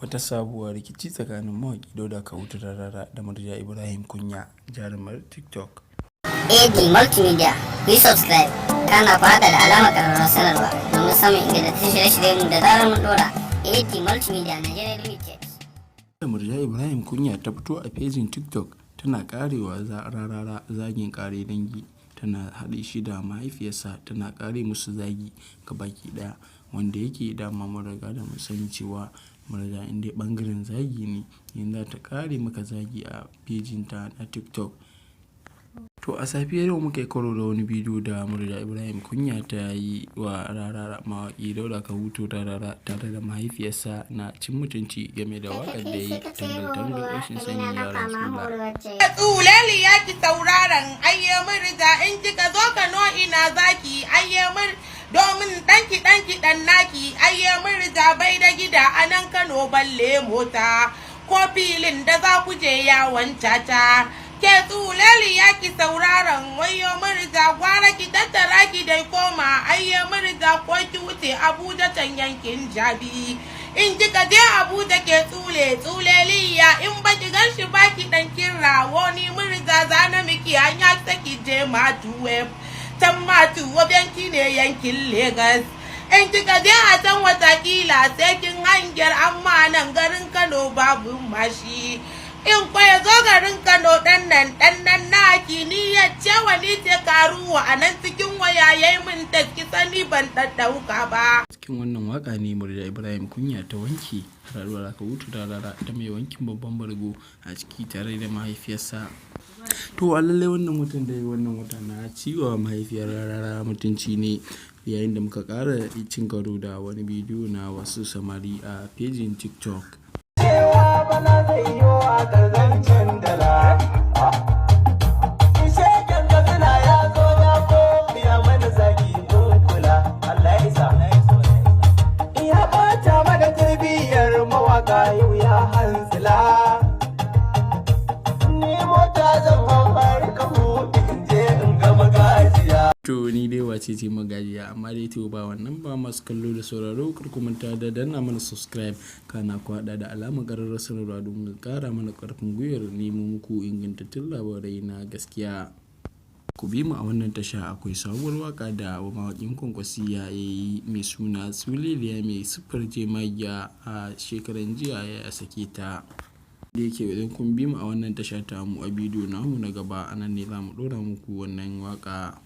wata sabuwar rikici tsakanin mawaƙi Dauda Kahutu Rarara da Murja Ibrahim Kunya, jarumar TikTok. AD Multimedia, ku yi subscribe, kana ku haɗa da alamar ƙararrawar sanarwa domin samun ingantattun shirye-shiryen da zarar mun ɗora. AD Multimedia Nigeria Limited. Da Murja Ibrahim Kunya ta fito a fejin TikTok tana karewa Rarara zagin kare dangi, tana haɗe shi da mahaifiyarsa tana kare musu zagi baki ɗaya, wanda yake dama mun riga da mu sani cewa Murja inda ɓangaren zagi ne yanzu ta kare maka zagi a fejinta na TikTok. To a safiyar yau muka yi karo da wani bidiyo da Murja Ibrahim Kunya ta yi wa Rarara mawaƙi Dauda Kahutu Rarara tare da mahaifiyarsa na cin mutunci game da waƙar da ya yi tangal rashin sani yaran suna. Tsuleli ya ki tauraron ayye Murja in kika zo Kano ina zaki ayye domin ɗanki ɗan naki ayye Murja bai da gida a nan Kano balle mota ko filin da za ku je yawon caca. Ke tsuleli ya ki sauraron wayo Murja gwara ki tattara ki dai koma ayye Murja ko ki wuce Abuja can yankin Jabi. In kika je Abuja ke tsuleliya in baki ganshi baki dan kirawo ni Murja zana miki hanya saki je Matuwe. Can Matuwe yanki ne yankin Lagos. In kika je a can watakila sai kin hangiyar amma nan garin Kano babu mashi. In kwaya zo garin Kano ɗan nan naki ni ya ce wani ce karuwa a nan cikin waya yayi min taski sani ban ɗaɗɗauka ba. Cikin wannan waka ne Murja Ibrahim Kunya ta wanke Dauda Kahutu Rarara da mai wankin babban bargo a ciki tare da mahaifiyarsa. To a lallai wannan mutum da wannan wata na ciwa mahaifiyar Rarara mutunci ne, yayin da muka ƙara cin karo da wani bidiyo na wasu samari a fejin TikTok. Bana zai yi wa ƙarzancin dala. Ishe kan gazina ya zo ya ko ya mana zagi kula. Allah ya isa. Ya ɓata mana tarbiyyar mawaƙa yau ya hansila. Ni mota zan hau kahu in je in ga magajiya. To ni dai wace ce magajiya, amma dai to ba wannan ba, masu kallo da sauraro kar ku manta da danna mana subscribe kana ku hada da alamar ƙararrawar sanarwa domin ƙara mana ƙarfin gwiwar nemo muku ingantattun labarai na gaskiya. Ku bi mu a wannan tasha, akwai sabuwar waka da mawaƙin Kwankwasiya ya yi mai suna Tsuleliya mai siffar jemagiya a shekaran jiya ya sake ta. Da yake idan kun bi mu a wannan tasha ta mu a bidiyo namu na gaba anan ne za mu ɗora muku wannan waka.